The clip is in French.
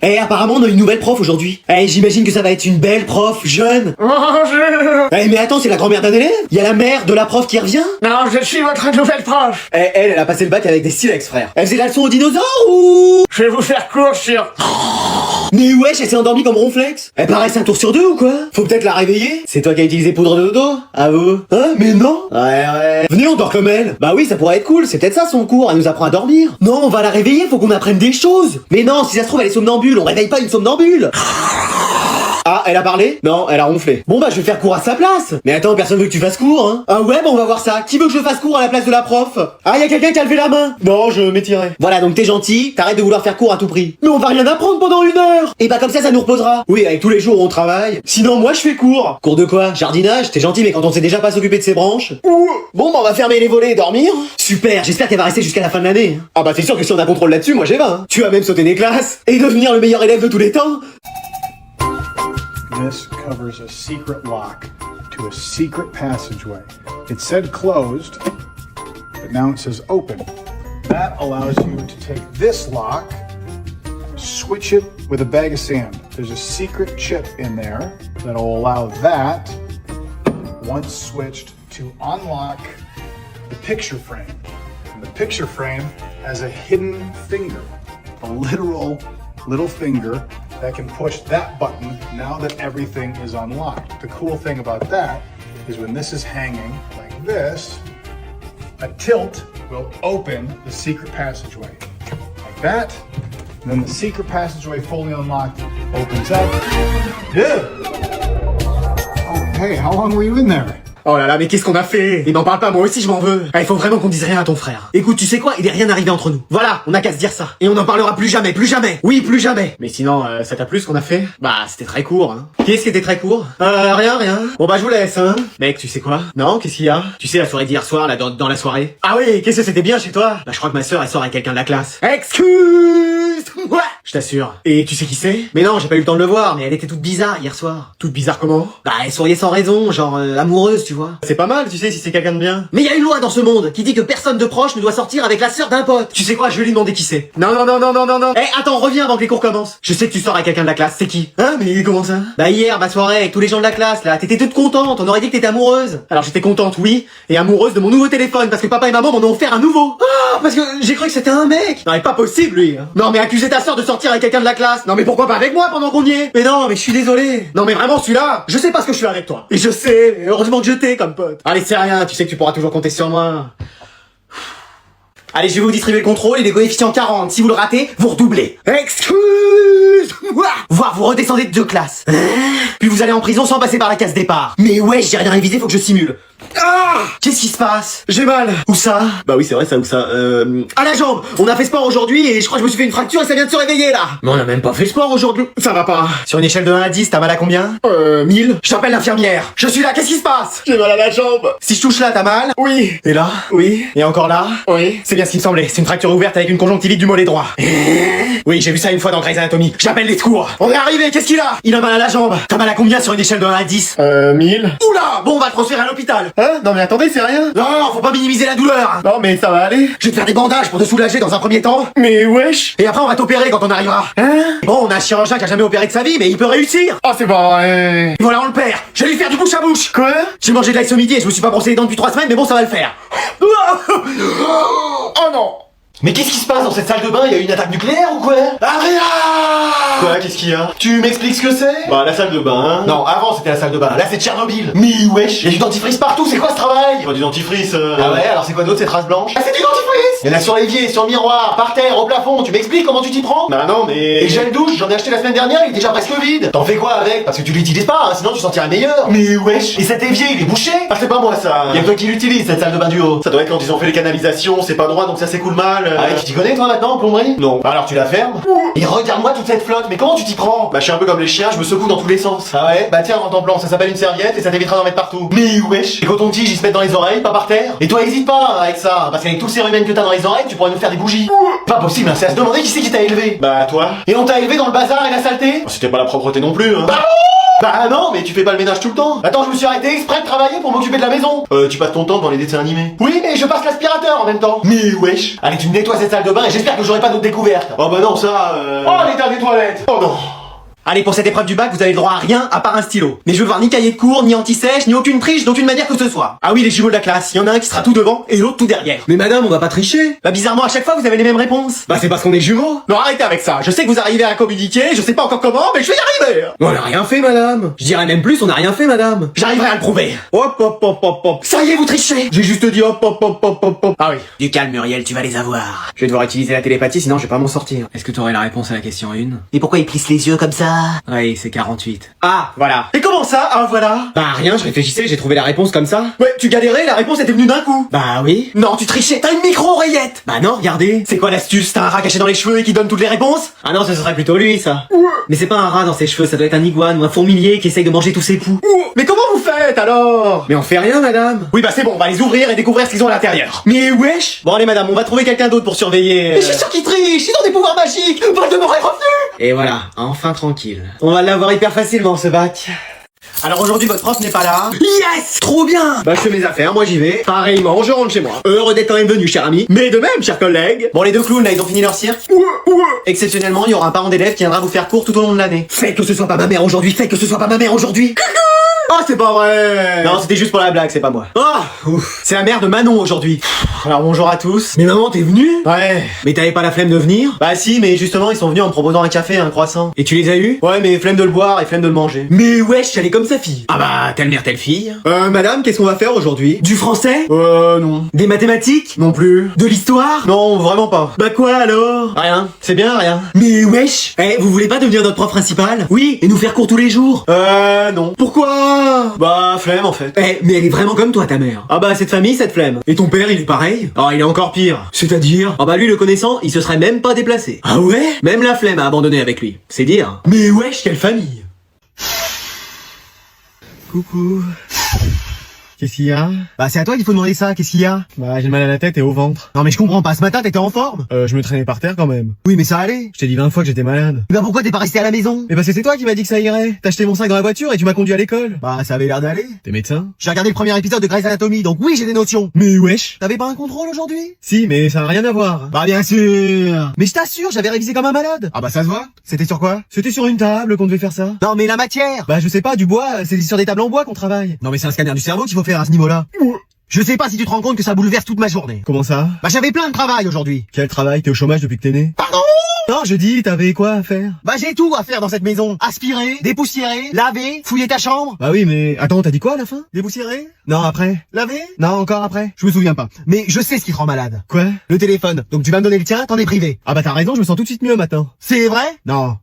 Eh, apparemment on a une nouvelle prof aujourd'hui. Eh, j'imagine que ça va être une belle prof, jeune. Bonjour. Eh, mais attends, c'est la grand-mère d'un élève? Y a la mère de la prof qui revient? Non, je suis votre nouvelle prof. Eh, elle a passé le bac avec des silex, frère. Elle faisait la leçon aux dinosaures ou? Je vais vous faire court sur... Mais wesh, elle s'est endormie comme Ronflex. Elle paraît 5 tours sur 2 ou quoi? Faut peut-être la réveiller. C'est toi qui as utilisé poudre de dodo? À vous? Hein? Mais non. Ouais. Venez, on dort comme elle. Bah oui, ça pourrait être cool, c'est peut-être ça son cours, elle nous apprend à dormir. Non, on va la réveiller, faut qu'on apprenne des choses. Mais non, si ça se trouve elle est somnambule, on réveille pas une somnambule. Ah, elle a parlé? Non, elle a ronflé. Bon bah je vais faire cours à sa place. Mais attends, personne veut que tu fasses cours, hein? Ah ouais, bah on va voir ça. Qui veut que je fasse cours à la place de la prof? Ah, y a quelqu'un qui a levé la main. Non, je m'étirerai. Voilà, donc t'es gentil, t'arrêtes de vouloir faire cours à tout prix. Mais on va rien apprendre pendant 1 heure. Et bah comme ça nous reposera. Oui, avec tous les jours où on travaille. Sinon moi je fais cours. Cours de quoi? Jardinage? T'es gentil mais quand on sait déjà pas s'occuper de ses branches. Ouh. Bon bah on va fermer les volets et dormir. Super, j'espère qu'elle va rester jusqu'à la fin de l'année. Ah bah c'est sûr que si on a contrôle là-dessus, moi j'ai 20. Hein. Tu vas même sauter des classes et devenir le meilleur élève de tous les temps. This covers a secret lock to a secret passageway. It said closed, but now it says open. That allows you to take this lock, switch it with a bag of sand. There's a secret chip in there that'll allow that, once switched, to unlock the picture frame. And the picture frame has a hidden finger, a literal little finger that can push that button now that everything is unlocked. The cool thing about that is when this is hanging like this, a tilt will open the secret passageway. Like that. And then the secret passageway fully unlocked opens up. Yeah. Oh, hey, how long were you in there? Oh là là, mais qu'est-ce qu'on a fait? Et m'en parle pas, moi aussi je m'en veux. Ah, il faut vraiment qu'on dise rien à ton frère. Écoute, tu sais quoi? Il est rien arrivé entre nous. Voilà, on a qu'à se dire ça. Et on n'en parlera plus jamais, plus jamais. Oui, plus jamais. Mais sinon, ça t'a plu ce qu'on a fait? Bah, c'était très court, hein. Qu'est-ce qui était très court? Rien. Bon bah je vous laisse, hein. Mec, tu sais quoi? Non, qu'est-ce qu'il y a? Tu sais la soirée d'hier soir, là, dans la soirée? Ah oui, qu'est-ce que c'était bien chez toi? Bah je crois que ma sœur, elle sort avec quelqu'un de la classe. Excuse-moi! Je t'assure. Et tu sais qui c'est? Mais non, j'ai pas eu le temps de le voir, mais elle était toute bizarre hier soir. Toute bizarre comment? Bah elle souriait sans raison, genre amoureuse, tu vois. C'est pas mal, tu sais, si c'est quelqu'un de bien. Mais il y a une loi dans ce monde qui dit que personne de proche ne doit sortir avec la sœur d'un pote. Tu sais quoi, je vais lui demander qui c'est. Non. Eh, attends, reviens avant que les cours commencent. Je sais que tu sors avec quelqu'un de la classe, c'est qui? Hein, mais comment ça? Bah hier, ma soirée avec tous les gens de la classe, là, t'étais toute contente, on aurait dit que t'étais amoureuse. Alors j'étais contente, oui, et amoureuse de mon nouveau téléphone, parce que papa et maman m'en ont offert un nouveau. Ah, parce que j'ai cru que c'était un mec. Non mais pas possible, lui. Hein. Non mais accuser ta sœur de sortir avec quelqu'un de la classe. Non mais pourquoi pas avec moi pendant qu'on y est? Mais non, mais je suis désolé. Non mais vraiment, celui-là, je sais pas ce que je fais avec toi. Et je sais, heureusement que je t'ai comme pote. Allez, c'est rien, tu sais que tu pourras toujours compter sur moi. Allez, je vais vous distribuer le contrôle et les coefficients 40. Si vous le ratez, vous redoublez. Excuse-moi. Voire vous redescendez de 2 classes. Puis vous allez en prison sans passer par la case départ. Mais ouais, j'ai rien révisé, faut que je simule. Ah! Qu'est-ce qui se passe? J'ai mal. Où ça? Bah oui, c'est vrai, ça, où ça? À la jambe. On a fait sport aujourd'hui et je crois que je me suis fait une fracture et ça vient de se réveiller, là. Mais on a même pas fait sport aujourd'hui. Ça va pas. Sur une échelle de 1 à 10, t'as mal à combien? 1000. J'appelle l'infirmière. Je suis là, qu'est-ce qui se passe? J'ai mal à la jambe. Si je touche là, t'as mal? Oui. Et là? Oui. Et encore là? Oui. C'est bien ce qui me semblait. C'est une fracture ouverte avec une conjonctivite du mollet droit. Oui, j'ai vu ça une fois dans Grey's Anatomy. J'appelle les secours. On est arrivé, qu'est-ce qu'il a? Il a mal à la jambe. T'as mal à combien sur une échelle de 1 à 10? 1000. Oula! Bon, on va le transférer à l'hôpital. Hein? Non mais attendez, c'est rien. Non, faut pas minimiser la douleur. Non mais ça va aller. Je vais te faire des bandages pour te soulager dans un premier temps. Mais wesh. Et après on va t'opérer quand on arrivera. Hein? Bon, on a un chirurgien qui a jamais opéré de sa vie, mais il peut réussir. Oh, c'est pas vrai. Voilà, on le perd. Je vais lui faire du bouche à bouche. Quoi? J'ai mangé de l'ice au midi et je me suis pas brossé les dents depuis 3 semaines, mais bon, ça va le faire. Oh non. Mais qu'est-ce qui se passe dans cette salle de bain? Il y a eu une attaque nucléaire ou quoi? Rien. Quoi? Qu'est-ce qu'il y a? Tu m'expliques ce que c'est? Bah la salle de bain. Non, avant c'était la salle de bain. Là c'est Tchernobyl. Mais wesh. Il y a du dentifrice partout. C'est quoi ce travail? Pas du dentifrice. Ah ouais? Alors c'est quoi d'autre ces traces blanches? Ah c'est du dentifrice. Il y en a sur l'évier, sur le miroir, par terre, au plafond. Tu m'expliques comment tu t'y prends? Bah non mais. Et le gel douche, j'en ai acheté la semaine dernière. Il est déjà presque vide. T'en fais quoi avec? Parce que tu l'utilises pas, hein, sinon tu sentiras meilleur. Mais wesh. Et cet évier il est bouché? Ah c'est pas moi ça. Y'a que toi qui l'utilise cette salle de bain du haut. Ça doit être quand ils ont fait les canalisations. C'est pas droit donc ça s'écoule mal. Ah ouais, tu t'y connais toi maintenant en plomberie? Non. Alors tu la fermes? Et regarde-moi toute cette flotte. Mais comment tu t'y prends? Bah je suis un peu comme les chiens, je me secoue dans tous les sens. Ah ouais? Bah tiens, en temps plan, ça s'appelle une serviette et ça t'évitera d'en mettre partout. Mais wesh. Et coton-tige, ils se mettent dans les oreilles, pas par terre. Et toi hésite pas avec ça, parce qu'avec tous ces rumens que t'as dans les oreilles, tu pourrais nous faire des bougies. Pas possible, hein, c'est à se demander qui c'est qui t'a élevé. Bah toi. Et on t'a élevé dans le bazar et la saleté? C'était pas la propreté non plus, hein. Bah Bah non, mais tu fais pas le ménage tout le temps. Attends, je me suis arrêté exprès de travailler pour m'occuper de la maison. Tu passes ton temps dans les dessins animés. Oui, mais je passe l'aspirateur en même temps. Mais wesh. Allez, tu nettoies cette salle de bain et j'espère que j'aurai pas d'autres découvertes. Oh bah non, ça Oh, l'état des toilettes. Oh non. Allez, pour cette épreuve du bac, vous avez le droit à rien à part un stylo. Mais je veux voir ni cahier de cours, ni anti-sèche, ni aucune triche d'aucune manière que ce soit. Ah oui, les jumeaux de la classe, il y en a un qui sera tout devant et l'autre tout derrière. Mais madame, on va pas tricher. Bah bizarrement, à chaque fois, vous avez les mêmes réponses. Bah c'est parce qu'on est jumeaux. Non, arrêtez avec ça. Je sais que vous arrivez à communiquer, je sais pas encore comment, mais je vais y arriver. On a rien fait, madame. Je dirais même plus, on a rien fait, madame. J'arriverai à le prouver. Hop, hop, hop, hop, hop. Ça y est, vous trichez. J'ai juste dit hop, hop, hop, hop, hop, hop. Ah oui. Du calme, Muriel, tu vas les avoir. Je vais devoir utiliser la télépathie, sinon je vais pas m'en sortir. Est-ce que t'aurais la réponse à la question 1? Et pourquoi ils plissent les yeux comme ça? Oui, c'est 48. Ah, voilà. Et comment ça? Ah, voilà. Bah rien, je réfléchissais, j'ai trouvé la réponse comme ça. Ouais, tu galérais, la réponse était venue d'un coup. Bah oui. Non, tu trichais, t'as une micro-oreillette. Bah non, regardez. C'est quoi l'astuce? T'as un rat caché dans les cheveux et qui donne toutes les réponses? Ah non, ce serait plutôt lui, ça. Mais c'est pas un rat dans ses cheveux, ça doit être un iguane ou un fourmilier qui essaye de manger tous ses poux. Mais comment vous faites alors? Mais on fait rien, madame. Oui, bah c'est bon, on va les ouvrir et découvrir ce qu'ils ont à l'intérieur. Mais wesh. Bon allez madame, on va trouver quelqu'un d'autre pour surveiller. Mais je suis sûr qu'ils trichent, ils ont des pouvoirs magiques. Voldemort est revenu. Et voilà, enfin tranquille. On va l'avoir hyper facilement, ce bac. Alors aujourd'hui votre prof n'est pas là. Yes! Trop bien! Bah je fais mes affaires, moi j'y vais. Pareillement, je rentre chez moi. Heureux d'être quand même venu, cher ami. Mais de même, chers collègues. Bon les deux clowns là, ils ont fini leur cirque. Exceptionnellement, il y aura un parent d'élève qui viendra vous faire cours tout au long de l'année. Fais que ce soit pas ma mère aujourd'hui, fais que ce soit pas ma mère aujourd'hui. Oh c'est pas vrai. Non, c'était juste pour la blague, c'est pas moi. Oh, ouf. C'est la mère de Manon aujourd'hui. Alors bonjour à tous. Mais maman, t'es venue? Ouais. Mais t'avais pas la flemme de venir? Bah si, mais justement ils sont venus en me proposant un café et un croissant. Et tu les as eus? Ouais, mais flemme de le boire et flemme de le manger. Mais wesh, elle est comme sa fille. Ah bah, telle mère, telle fille. Madame, qu'est-ce qu'on va faire aujourd'hui? Du français? Non. Des mathématiques? Non plus. De l'histoire? Non, vraiment pas. Bah quoi alors? Rien. C'est bien, rien. Mais wesh! Eh, vous voulez pas devenir notre prof principal? Oui, et nous faire cours tous les jours? Non. Pourquoi? Bah, flemme en fait. Eh, mais elle est vraiment comme toi, ta mère. Ah bah, cette famille, cette flemme. Et ton père, il est pareil? Oh, il est encore pire. C'est-à-dire? Ah bah, lui, le connaissant, il se serait même pas déplacé. Ah ouais? Même la flemme a abandonné avec lui. C'est dire. Mais wesh, quelle famille! Coucou. Qu'est-ce qu'il y a? Bah, c'est à toi qu'il faut demander ça, qu'est-ce qu'il y a? Bah, j'ai mal à la tête et au ventre. Non mais je comprends pas, ce matin t'étais en forme? Je me traînais par terre quand même. Oui mais ça allait. Je t'ai dit 20 fois que j'étais malade. Bah pourquoi t'es pas resté à la maison? Mais parce que c'est toi qui m'as dit que ça irait. T'as acheté mon sac dans la voiture et tu m'as conduit à l'école. Bah ça avait l'air d'aller. T'es médecin? J'ai regardé le premier épisode de Grey's Anatomy, donc oui j'ai des notions. Mais wesh. T'avais pas un contrôle aujourd'hui? Si, mais ça n'a rien à voir. Bah bien sûr. Mais je t'assure, j'avais révisé comme un malade. Ah bah ça se voit. C'était sur quoi? C'était sur une table qu'on devait faire ça. Non mais la matière. Bah je sais pas, du bois, c'est sur des tables en bois qu'on travaille. Non mais c'est un scanner du cerveau qu'il faut faire à ce niveau-là. Je sais pas si tu te rends compte que ça bouleverse toute ma journée. Comment ça? Bah j'avais plein de travail aujourd'hui. Quel travail? T'es au chômage depuis que t'es né? Pardon? Non, je dis, t'avais quoi à faire? Bah j'ai tout à faire dans cette maison. Aspirer, dépoussiérer, laver, fouiller ta chambre. Bah oui, mais attends, t'as dit quoi à la fin? Dépoussiérer? Non, après. Laver? Non, encore après. Je me souviens pas. Mais je sais ce qui te rend malade. Quoi? Le téléphone. Donc tu vas me donner le tien, t'en es privé. Ah bah t'as raison, je me sens tout de suite mieux maintenant. C'est vrai? Non.